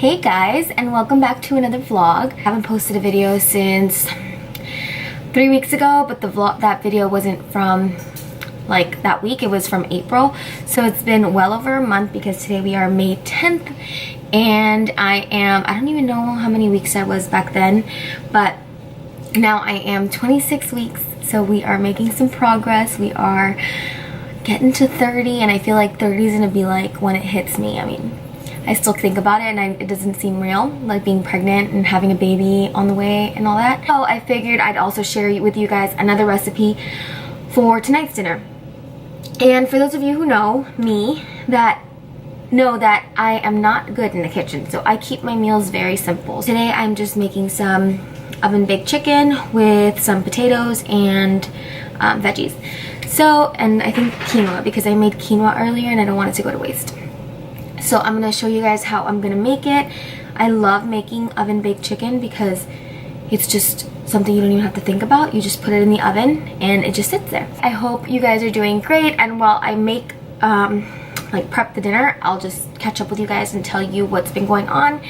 Hey guys, and welcome back to another vlog. I haven't posted a video since 3 weeks ago, but that video wasn't from like that week, it was from April. So it's been well over a month because today we are May 10th and I don't even know how many weeks I was back then, but now I am 26 weeks. So we are making some progress. We are getting to 30 and I feel like 30 is gonna be like when it hits me. I mean, I still think about it and it doesn't seem real, like being pregnant and having a baby on the way and all that. So I figured I'd also share with you guys another recipe for tonight's dinner. And for those of you who know me, that know that I am not good in the kitchen, so I keep my meals very simple. Today I'm just making some oven baked chicken with some potatoes and veggies. So, and I think quinoa, because I made quinoa earlier and I don't want it to go to waste. So I'm gonna show you guys how I'm gonna make it. I love making oven baked chicken because it's just something you don't even have to think about. You just put it in the oven and it just sits there. I hope you guys are doing great, and while I make like prep the dinner, I'll just catch up with you guys and tell you what's been going on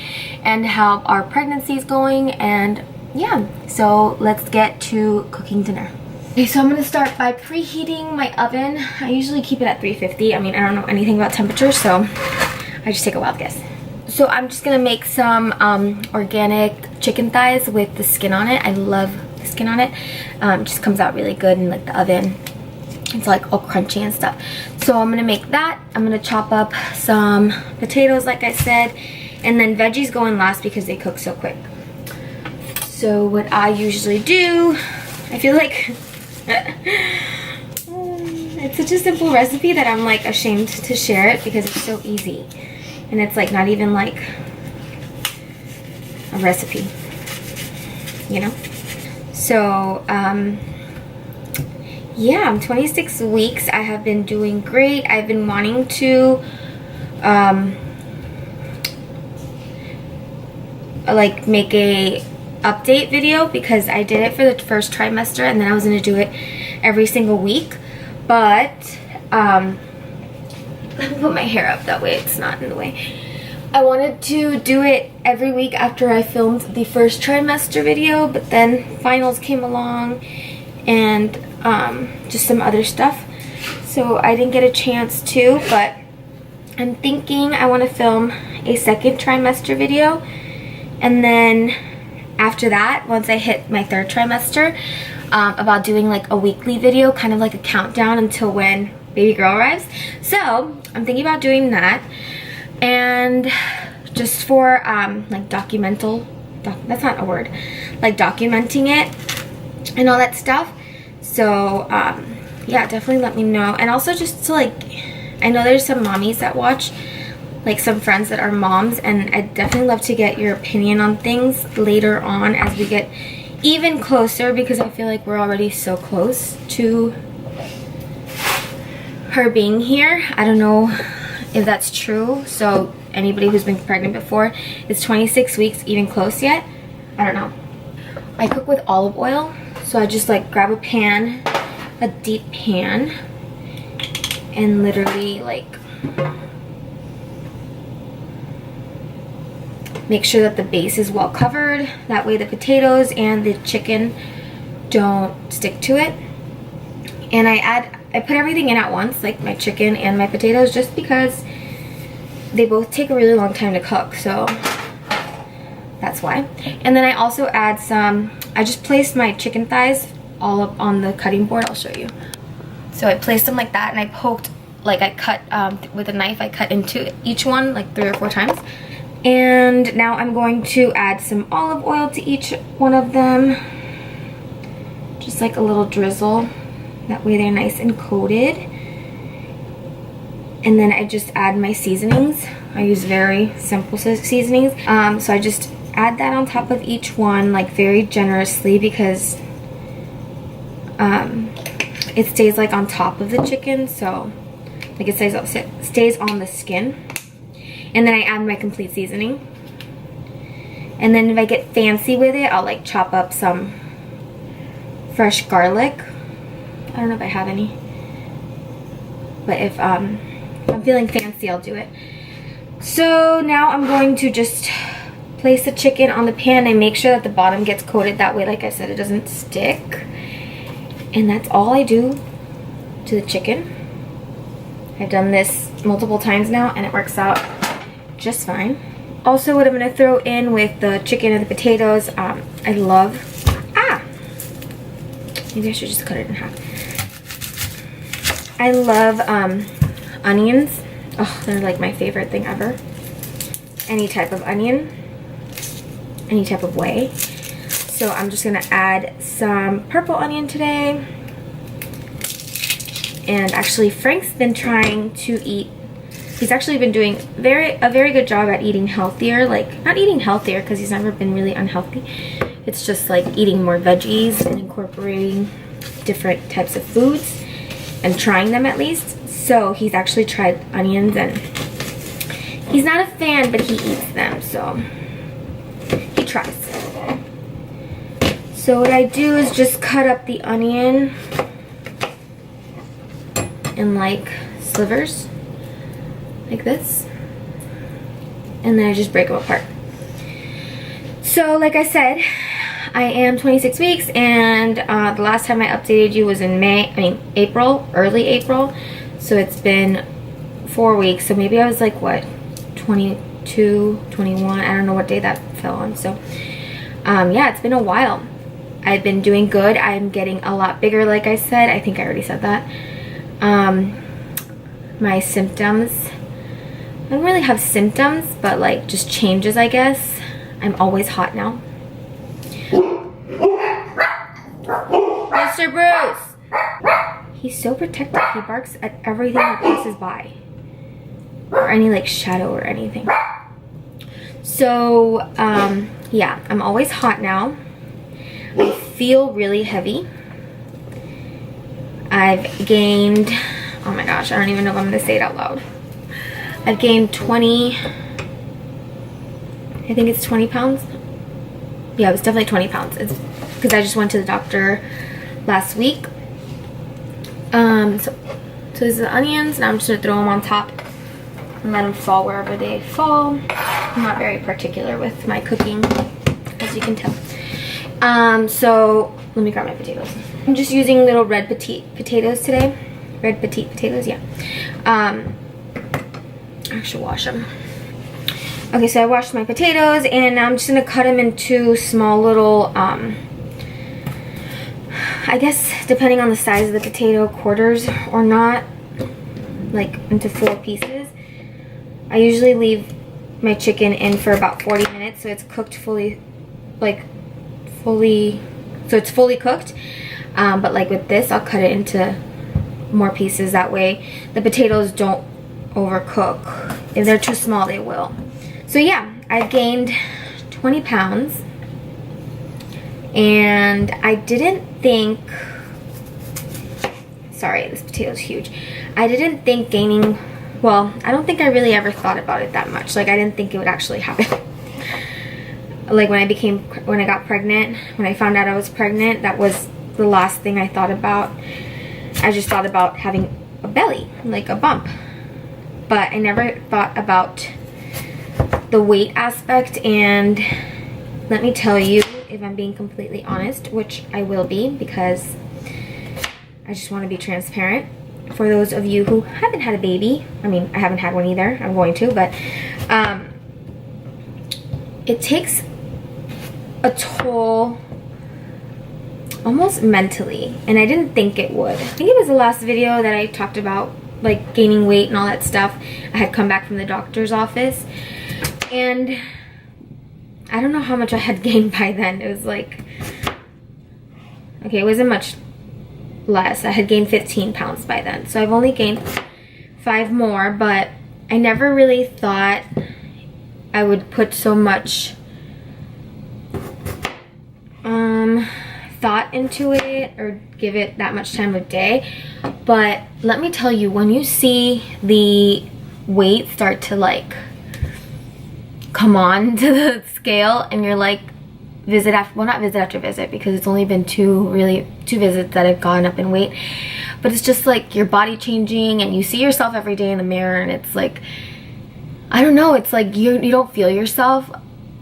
and how our pregnancy is going. And yeah, so let's get to cooking dinner. Okay, so I'm gonna start by preheating my oven. I usually keep it at 350. I mean, I don't know anything about temperature, so I just take a wild guess. So I'm just gonna make some organic chicken thighs with the skin on it. I love the skin on it. It just comes out really good in like the oven. It's like all crunchy and stuff. So I'm gonna make that. I'm gonna chop up some potatoes like I said, and then veggies go in last because they cook so quick. So what I usually do, I feel like it's such a simple recipe that I'm like ashamed to share it because it's so easy. And it's like not even like a recipe, you know? So, yeah, I'm 26 weeks. I have been doing great. I've been wanting to, like make a update video because I did it for the first trimester and then I was gonna do it every single week. But, let me put my hair up, that way it's not in the way. I wanted to do it every week after I filmed the first trimester video, but then finals came along and just some other stuff. So I didn't get a chance to, but I'm thinking I want to film a second trimester video. And then after that, once I hit my third trimester, about doing like a weekly video, kind of like a countdown until when baby girl arrives. So I'm thinking about doing that, and just for like that's not a word, like documenting it and all that stuff. So yeah, definitely let me know. And also just to like, I know there's some mommies that watch, like some friends that are moms, and I'd definitely love to get your opinion on things later on as we get even closer, because I feel like we're already so close to her being here. I don't know if that's true. So anybody who's been pregnant before, is 26 weeks even close yet? I don't know. I cook with olive oil, so I just like grab a pan, a deep pan, and literally like make sure that the base is well covered. That way the potatoes and the chicken don't stick to it. And I put everything in at once, like my chicken and my potatoes, just because they both take a really long time to cook, so that's why. And then I also add some, I just placed my chicken thighs all up on the cutting board. I'll show you. So I placed them like that, and I poked, like I cut with a knife, I cut into each one like 3 or 4 times. And now I'm going to add some olive oil to each one of them, just like a little drizzle. That way they're nice and coated. And then I just add my seasonings. I use very simple seasonings. So I just add that on top of each one, like very generously, because it stays like on top of the chicken. So like it stays on the skin. And then I add my complete seasoning. And then if I get fancy with it, I'll like chop up some fresh garlic. I don't know if I have any, but if I'm feeling fancy, I'll do it. So now I'm going to just place the chicken on the pan and make sure that the bottom gets coated. That way, like I said, it doesn't stick. And that's all I do to the chicken. I've done this multiple times now and it works out just fine. Also, what I'm going to throw in with the chicken and the potatoes, I love, maybe I should just cut it in half. I love onions. Oh, they're like my favorite thing ever. Any type of onion, any type of way. So I'm just gonna add some purple onion today. And actually Frank's been trying to eat, he's actually been doing a very good job at eating healthier. Like, not eating healthier because he's never been really unhealthy. It's just like eating more veggies and incorporating different types of foods and trying them at least. So he's actually tried onions and he's not a fan, but he eats them, so he tries. So what I do is just cut up the onion in like slivers, like this, and then I just break them apart. So like I said, I am 26 weeks, and the last time I updated you was in April, early April. So it's been 4 weeks. So maybe I was like, what, 22, 21? I don't know what day that fell on. So yeah, it's been a while. I've been doing good. I'm getting a lot bigger, like I said. I think I already said that. My symptoms, I don't really have symptoms, but like just changes, I guess. I'm always hot now. Mr. Bruce! He's so protective. He barks at everything that passes by. Or any like shadow or anything. So, yeah, I'm always hot now. I feel really heavy. I've gained, oh my gosh, I don't even know if I'm going to say it out loud. I've gained 20, I think it's 20 pounds. Yeah, it was definitely 20 pounds. It's because I just went to the doctor last week. So these are the onions, and I'm just going to throw them on top and let them fall wherever they fall. I'm not very particular with my cooking, as you can tell. So let me grab my potatoes. I'm just using little red petite potatoes today. Red petite potatoes, yeah. I should wash them. Okay, so I washed my potatoes, and now I'm just gonna cut them into small little, I guess depending on the size of the potato, quarters or not, like into 4 pieces. I usually leave my chicken in for about 40 minutes so it's cooked fully, so it's fully cooked. But like with this, I'll cut it into more pieces. That way the potatoes don't overcook. If they're too small, they will. So yeah, I've gained 20 pounds. And I didn't think, sorry, this potato's huge. I didn't think gaining, well, I don't think I really ever thought about it that much. Like, I didn't think it would actually happen. Like when I got pregnant, when I found out I was pregnant, that was the last thing I thought about. I just thought about having a belly, like a bump. But I never thought about the weight aspect. And let me tell you, if I'm being completely honest, which I will be because I just want to be transparent. For those of you who haven't had a baby, I mean, I haven't had one either, I'm going to, but it takes a toll almost mentally, and I didn't think it would. I think it was the last video that I talked about like gaining weight and all that stuff. I had come back from the doctor's office, and I don't know how much I had gained by then. It was like, okay, it wasn't much less. I had gained 15 pounds by then, so I've only gained 5 more, but I never really thought I would put so much thought into it or give it that much time of day. But let me tell you, when you see the weight start to like come on to the scale and you're like visit after, well, not visit after visit, because it's only been two visits that I've gone up in weight, but it's just like your body changing and you see yourself every day in the mirror, and it's like, I don't know, it's like you don't feel yourself.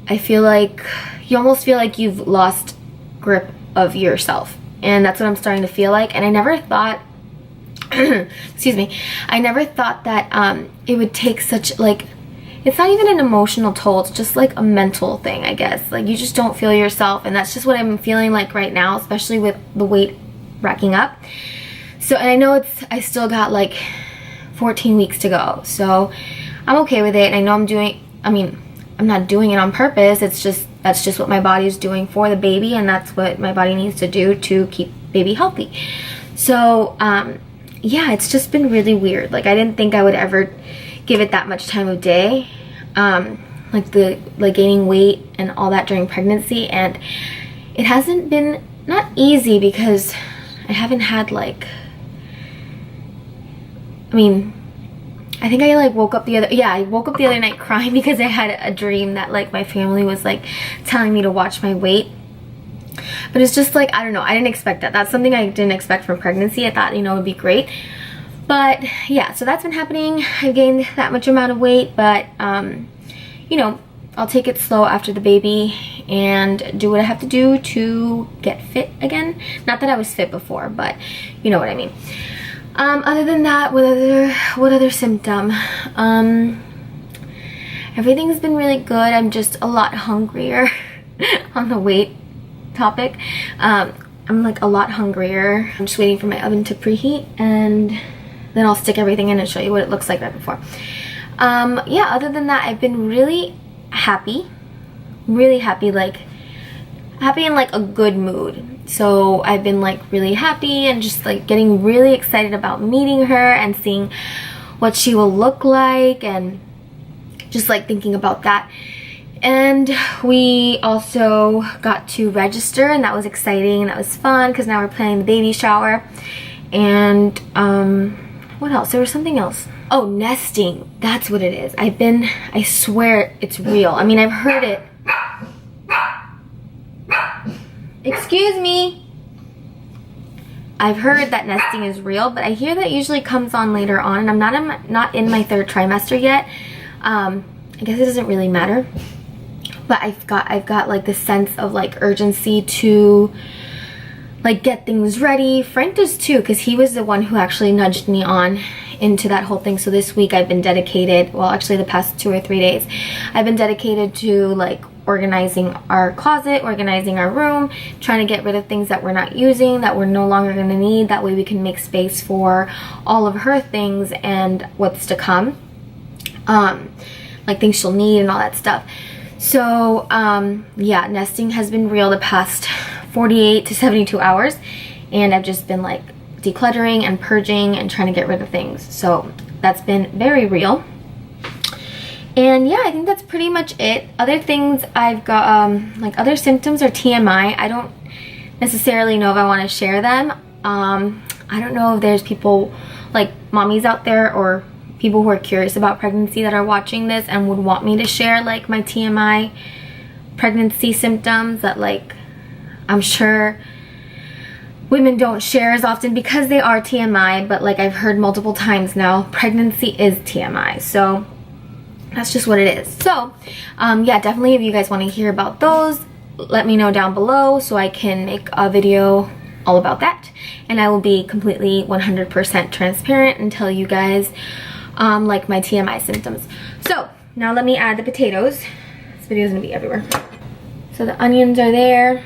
I feel like you almost feel like you've lost grip of yourself, and that's what I'm starting to feel like. And I never thought excuse me, I never thought that it would take such, like, it's not even an emotional toll, it's just like a mental thing, I guess. Like, you just don't feel yourself, and that's just what I'm feeling like right now, especially with the weight racking up. So, and I know I still got like 14 weeks to go, so I'm okay with it. And I know I'm not doing it on purpose. It's just, that's just what my body is doing for the baby, and that's what my body needs to do to keep baby healthy. So, yeah, it's just been really weird. Like, I didn't think I would ever give it that much time of day, like gaining weight and all that during pregnancy. And it hasn't been, not easy, because I haven't had like, I think I like woke up the other night crying because I had a dream that like my family was like telling me to watch my weight. But it's just like, I don't know, I didn't expect that. That's something I didn't expect from pregnancy. I thought, you know, it would be great. But yeah, so that's been happening. I've gained that much amount of weight, but you know, I'll take it slow after the baby and do what I have to do to get fit again. Not that I was fit before, but you know what I mean. Other than that, what other symptom? Everything's been really good. I'm just a lot hungrier on the weight topic. I'm like a lot hungrier. I'm just waiting for my oven to preheat, and then I'll stick everything in and show you what it looks like right before. Yeah, other than that, I've been really happy, like happy in like a good mood. So I've been like really happy and just like getting really excited about meeting her and seeing what she will look like, and just like thinking about that. And we also got to register, and that was exciting, and that was fun because now we're planning the baby shower. And what else? There was something else. Oh, nesting. That's what it is. I swear it's real. I mean, I've heard it. Excuse me. I've heard that nesting is real, but I hear that usually comes on later on, and I'm not in my 3rd trimester yet. I guess it doesn't really matter. But I've got like this sense of like urgency to like get things ready. Frank does too, because he was the one who actually nudged me on into that whole thing. So this week I've been dedicated, well actually the past 2 or 3 days, I've been dedicated to like organizing our closet, organizing our room, trying to get rid of things that we're not using, that we're no longer going to need. That way we can make space for all of her things and what's to come, like things she'll need and all that stuff. So yeah, nesting has been real the past 48 to 72 hours, and I've just been like decluttering and purging and trying to get rid of things. So that's been very real. And yeah, I think that's pretty much it. Other things I've got, like other symptoms or TMI, I don't necessarily know if I want to share them. I don't know if there's people like mommies out there or people who are curious about pregnancy that are watching this and would want me to share like my TMI pregnancy symptoms that like I'm sure women don't share as often because they are TMI, but like I've heard multiple times now, pregnancy is TMI. So that's just what it is. So yeah, definitely if you guys want to hear about those, let me know down below so I can make a video all about that. And I will be completely 100% transparent and tell you guys like my TMI symptoms. So now let me add the potatoes. This video is gonna be everywhere. So the onions are there.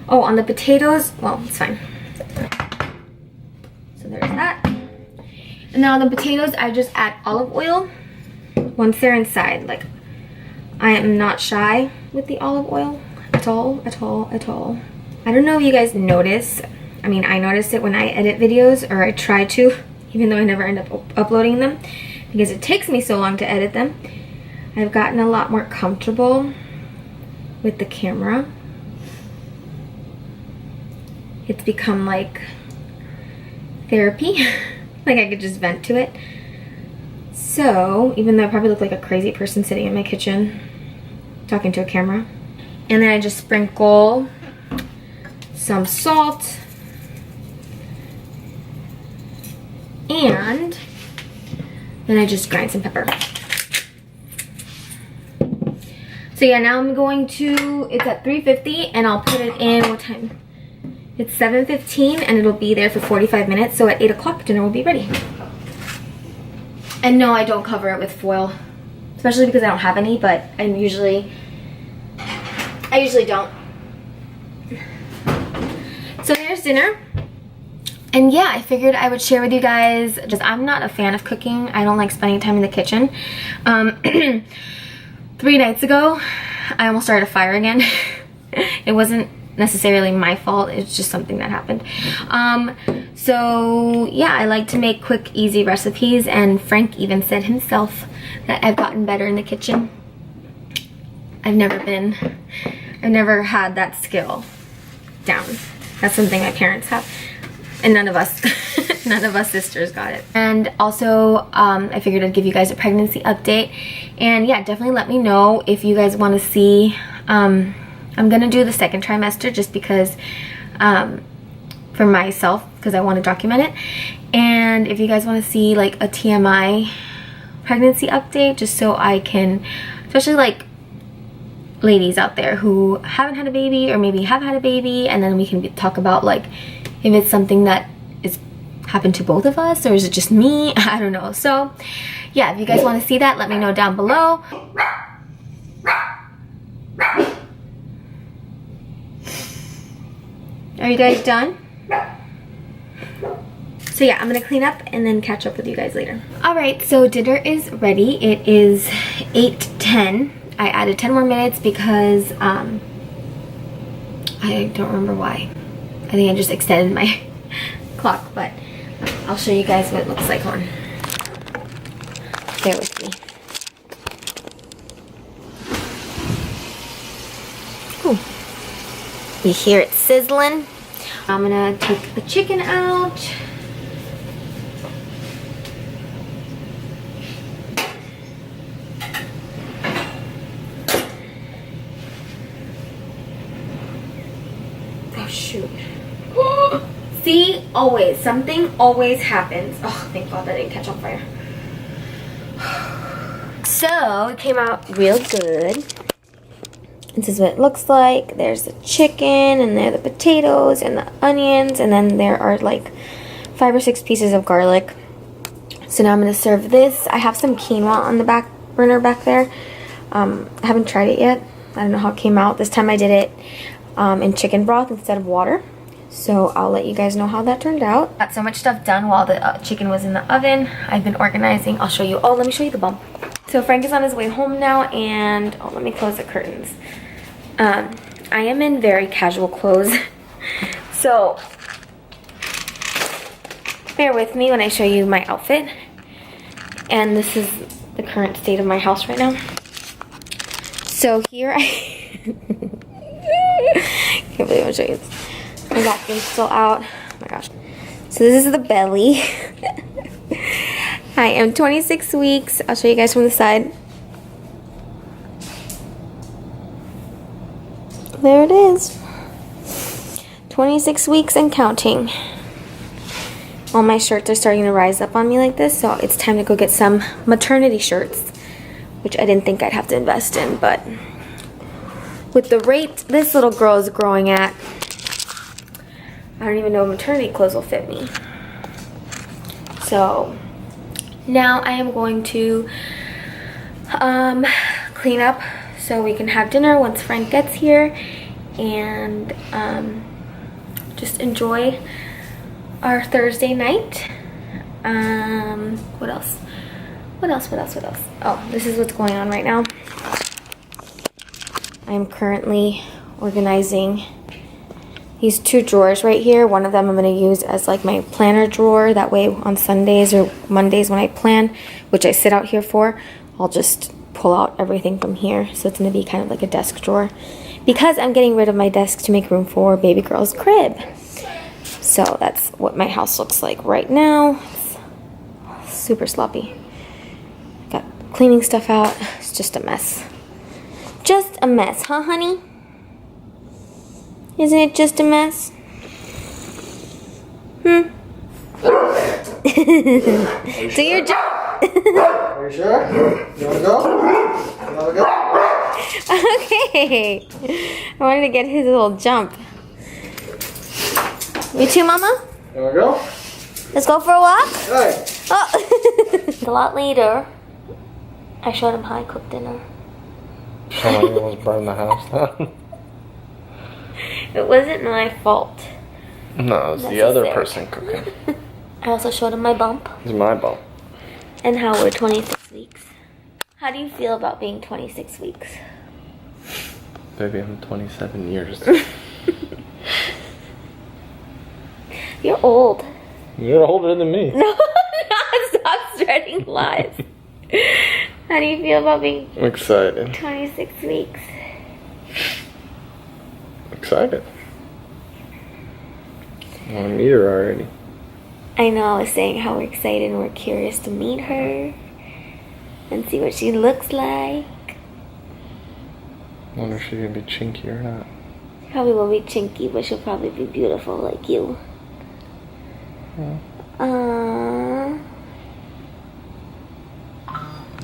Oh, on the potatoes, well, it's fine. So there's that. And now on the potatoes, I just add olive oil once they're inside. Like, I am not shy with the olive oil at all, at all, at all. I don't know if you guys notice. I mean, I notice it when I edit videos, or I try to, even though I never end up uploading them because it takes me so long to edit them. I've gotten a lot more comfortable with the camera. It's become like therapy. Like I could just vent to it. So even though I probably look like a crazy person sitting in my kitchen talking to a camera. And then I just sprinkle some salt Then I just grind some pepper. So yeah, now I'm going to, it's at 3:50 and I'll put it in, what time? It's 7:15 and it'll be there for 45 minutes. So at 8 o'clock, dinner will be ready. And no, I don't cover it with foil, especially because I don't have any, but I usually don't. So here's dinner. And yeah, I figured I would share with you guys, just I'm not a fan of cooking. I don't like spending time in the kitchen. 3 nights ago, I almost started a fire again. It wasn't necessarily my fault, it's just something that happened. So yeah, I like to make quick, easy recipes, and Frank even said himself that I've gotten better in the kitchen. I've never had that skill down. That's something my parents have, and none of us sisters got it. And also, I figured I'd give you guys a pregnancy update. And yeah, definitely let me know if you guys want to see. I'm gonna do the second trimester just because, for myself, because I want to document it. And if you guys want to see like a TMI pregnancy update, just so I can, especially like ladies out there who haven't had a baby or maybe have had a baby, and then we can talk about like if it's something that is happened to both of us or is it just me. I don't know. So yeah, if you guys want to see that, let me know down below. Are you guys done? So yeah, I'm gonna clean up and then catch up with you guys later. All right, so dinner is ready. It is 8:10. I added 10 more minutes because I don't remember why. I think I just extended my clock, but I'll show you guys what it looks like on. Bear with me. Ooh. You hear it sizzling? I'm gonna take the chicken out. Oh shoot. See, always, something always happens. Oh, thank God that didn't catch on fire. So, it came out real good. This is what it looks like. There's the chicken, and there are the potatoes, and the onions, and then there are like 5 or 6 pieces of garlic. So now I'm going to serve this. I have some quinoa on the back burner back there. I haven't tried it yet. I don't know how it came out. This time I did it in chicken broth instead of water. So I'll let you guys know how that turned out. Got so much stuff done while the chicken was in the oven. I've been organizing. I'll show you. Oh, let me show you the bump. So Frank is on his way home now, and oh, let me close the curtains. I am in very casual clothes. So bear with me when I show you my outfit. And this is the current state of my house right now. So here I can't believe I'm showing you this. My back thing's still out. Oh my gosh. So this is the belly. I am 26 weeks. I'll show you guys from the side. There it is. 26 weeks and counting. All my shirts are starting to rise up on me like this, so it's time to go get some maternity shirts, which I didn't think I'd have to invest in, but with the rate this little girl is growing at, I don't even know if maternity clothes will fit me. So now I am going to clean up so we can have dinner once Frank gets here, and just enjoy our Thursday night. What else? Oh, this is what's going on right now. I'm currently organizing these 2 drawers right here. One of them I'm going to use as like my planner drawer. That way on Sundays or Mondays when I plan, which I sit out here for, I'll just pull out everything from here. So it's going to be kind of like a desk drawer, because I'm getting rid of my desk to make room for baby girl's crib. So that's what my house looks like right now. It's super sloppy. Got cleaning stuff out. It's just a mess. Just a mess, huh, honey? Isn't it just a mess? Do your job. Are you sure? You wanna go? You wanna go? Okay. I wanted to get his little jump. You too, Mama? You wanna go? Let's go for a walk? Hey. Oh. A lot later, I showed him how I cook dinner. Somebody almost burned the house down. It wasn't my fault. No, it was the other person cooking. I also showed him my bump. It's my bump. And how we're 26 weeks. How do you feel about being 26 weeks? Baby, I'm 27 years. You're old. You're older than me. No, stop spreading lies. How do you feel about being Excited. 26 weeks? Excited. I want to meet her already. I know, I was saying how we're excited and we're curious to meet her and see what she looks like. I wonder if she's going to be chinky or not. She probably will be chinky, but she'll probably be beautiful like you. Yeah.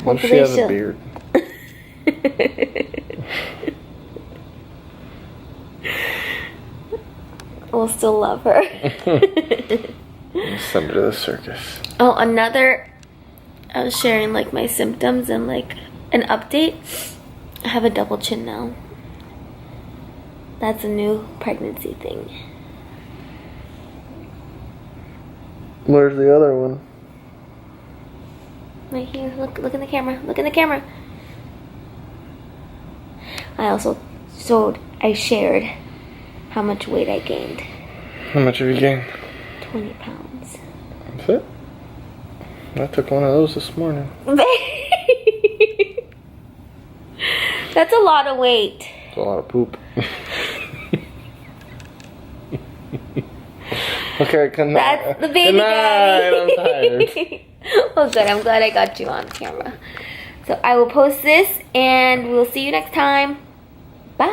What if she has a beard? We'll still love her. Send her to the circus. Oh, I was sharing like my symptoms and like an update. I have a double chin now. That's a new pregnancy thing. Where's the other one? Right here. Look in the camera. Look in the camera. I shared how much weight I gained. How much have you gained? 20 pounds. That's it? I took one of those this morning. That's a lot of weight. It's a lot of poop. Okay, good night. That's the baby good night. daddy. I'm tired. Well, good. I'm glad I got you on camera. So I will post this and we'll see you next time. Bye.